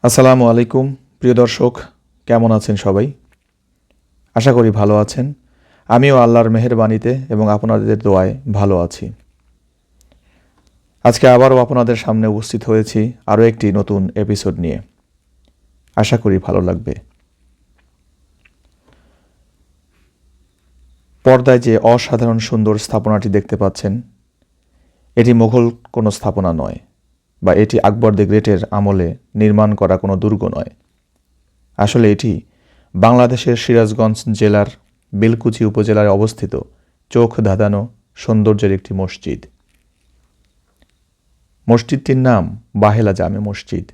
আসসালামু আলাইকুম প্রিয় দর্শক, কেমন আছেন সবাই? আশা করি ভালো আছেন। আমিও আল্লাহর মেহেরবানিতে এবং আপনাদের দোয়ায় ভালো আছি। আজকে আবারও আপনাদের সামনে উপস্থিত হয়েছি আরও একটি নতুন এপিসোড নিয়ে। আশা করি ভালো লাগবে। পর্দায় যে অসাধারণ সুন্দর স্থাপনাটি দেখতে পাচ্ছেন, এটি মুঘল কোনো স্থাপনা নয়, বা এটি আকবর দ্য গ্রেটের আমলে নির্মাণ করা কোনো দুর্গ নয়। আসলে এটি বাংলাদেশের সিরাজগঞ্জ জেলার বেলকুচি উপজেলায় অবস্থিত চোখ ধাঁধানো সৌন্দর্যের একটি মসজিদ। মসজিদটির নাম বাহেলা জামে মসজিদ।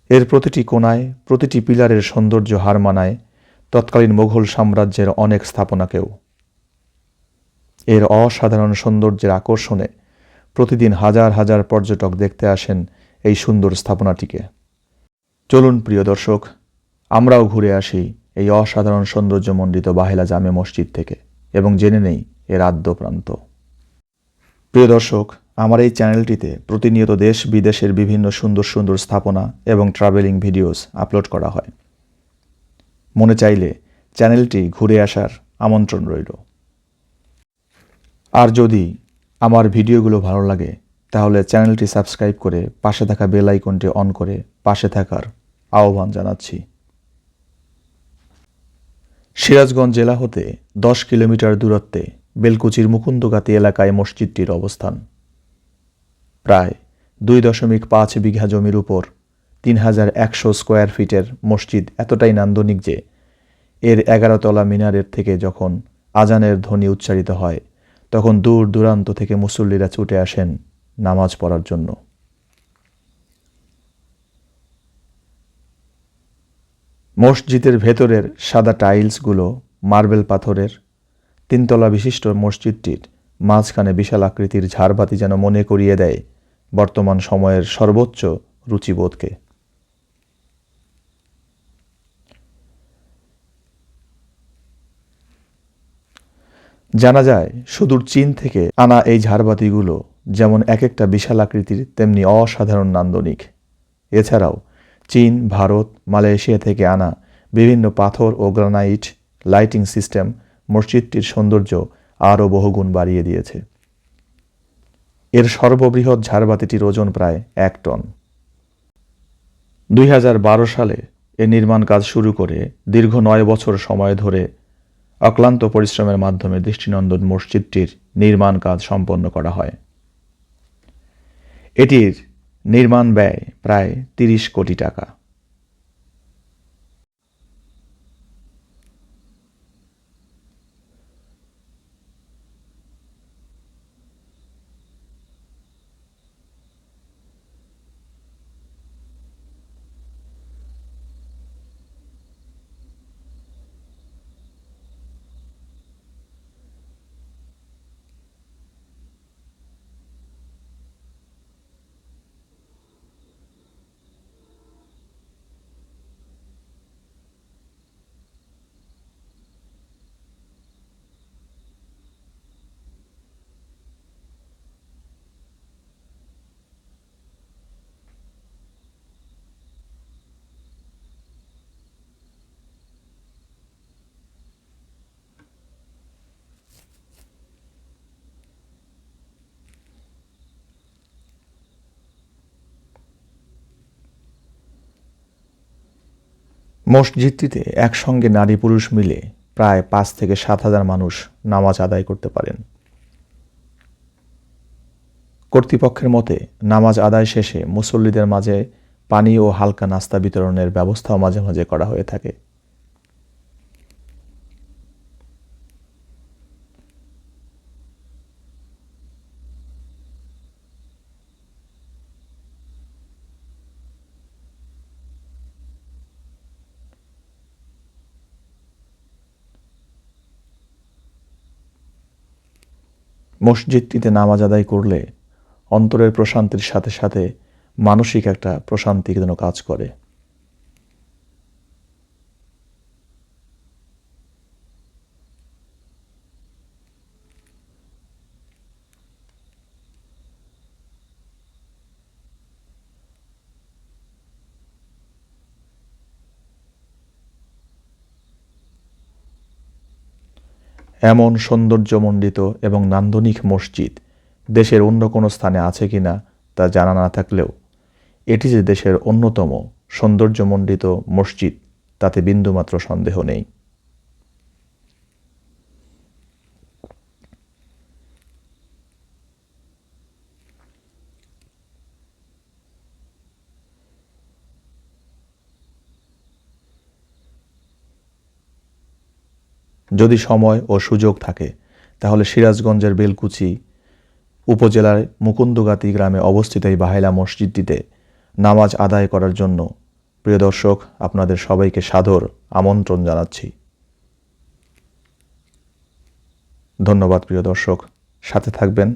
এর প্রতিটি কোণায়, প্রতিটি পিলারের সৌন্দর্য হার মানায় তৎকালীন মুঘল সাম্রাজ্যের অনেক স্থাপনাকেও। এর অসাধারণ সৌন্দর্যের আকর্ষণে প্রতিদিন হাজার হাজার পর্যটক দেখতে আসেন এই সুন্দর স্থাপনাটিকে। চলুন প্রিয় দর্শক, আমরাও ঘুরে আসি এই অসাধারণ সৌন্দর্যমণ্ডিত বাহেলা জামে মসজিদ থেকে এবং জেনে নেই এর আদ্য প্রান্ত। প্রিয় দর্শক, আমার এই চ্যানেলটিতে প্রতিনিয়ত দেশ বিদেশের বিভিন্ন সুন্দর সুন্দর স্থাপনা এবং ট্রাভেলিং ভিডিওস আপলোড করা হয়। মনে চাইলে চ্যানেলটি ঘুরে আসার আমন্ত্রণ রইল। আর যদি আমার ভিডিওগুলো ভালো লাগে তাহলে চ্যানেলটি সাবস্ক্রাইব করে পাশে থাকা বেল আইকনটি অন করে পাশে থাকার আহ্বান জানাচ্ছি। সিরাজগঞ্জ জেলা হতে 10 কিলোমিটার দূরত্বে বেলকুচির মুকুন্দগাতি এলাকায় মসজিদটির অবস্থান। প্রায় 2.5 বিঘা জমির উপর 3100 স্কোয়ার ফিটের মসজিদ এতটাই নান্দনিক যে এর 11 তলা মিনারের থেকে যখন আজানের ধ্বনি উচ্চারিত হয় তখন দূর দূরান্ত থেকে মুসল্লিরা ছুটে আসেন নামাজ পড়ার জন্য। মসজিদের ভেতরের সাদা টাইলসগুলো মার্বেল পাথরের। 3 তলা বিশিষ্ট মসজিদটির মাঝখানে বিশাল আকৃতির ঝাড়বাতি যেন মনে করিয়ে দেয় বর্তমান সময়ের সর্বোচ্চ রুচিবোধকে। জানা যায় সুদূর চীন থেকে আনা এই ঝাড়বাতিগুলো যেমন এক একটা বিশাল আকৃতির তেমনি অসাধারণ নান্দনিক। এছাড়াও চীন, ভারত, মালয়েশিয়া থেকে আনা বিভিন্ন পাথর ও গ্রানাইট লাইটিং সিস্টেম মসজিদটির সৌন্দর্য আরও বহুগুণ বাড়িয়ে দিয়েছে। এর সর্ববৃহৎ ঝাড়বাতিটির ওজন প্রায় 1 টন। 2012 সালে এর নির্মাণ কাজ শুরু করে দীর্ঘ 9 বছর সময় ধরে অক্লান্ত পরিশ্রমের মাধ্যমে দৃষ্টিনন্দন মসজিদটির নির্মাণ কাজ সম্পন্ন করা হয়। এটির নির্মাণ ব্যয় প্রায় 30 কোটি টাকা। মসজিদটিতে একসঙ্গে নারী পুরুষ মিলে প্রায় 5 থেকে 7 হাজার মানুষ নামাজ আদায় করতে পারেন। কর্তৃপক্ষের মতে নামাজ আদায় শেষে মুসল্লিদের মাঝে পানি ও হালকা নাস্তা বিতরণের ব্যবস্থাও মাঝে মাঝে করা হয়ে থাকে। মসজিদটিতে নামাজ আদায় করলে অন্তরের প্রশান্তির সাথে সাথে মানসিক একটা প্রশান্তি যেন কাজ করে। এমন সৌন্দর্যমণ্ডিত এবং নান্দনিক মসজিদ দেশের অন্য কোনো স্থানে আছে কিনা তা জানা না থাকলেও এটি যে দেশের অন্যতম সৌন্দর্যমণ্ডিত মসজিদ তাতে বিন্দুমাত্র সন্দেহ নেই। যদি সময় ও সুযোগ থাকে তাহলে সিরাজগঞ্জের বেলকুচি উপজেলার মুকুন্দগাতি গ্রামে অবস্থিত এই বাহেলা মসজিদটিতে নামাজ আদায় করার জন্য প্রিয় দর্শক আপনাদের সবাইকে সাদর আমন্ত্রণ জানাচ্ছি। ধন্যবাদ প্রিয় দর্শক, সাথে থাকবেন।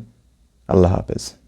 আল্লাহ হাফেজ।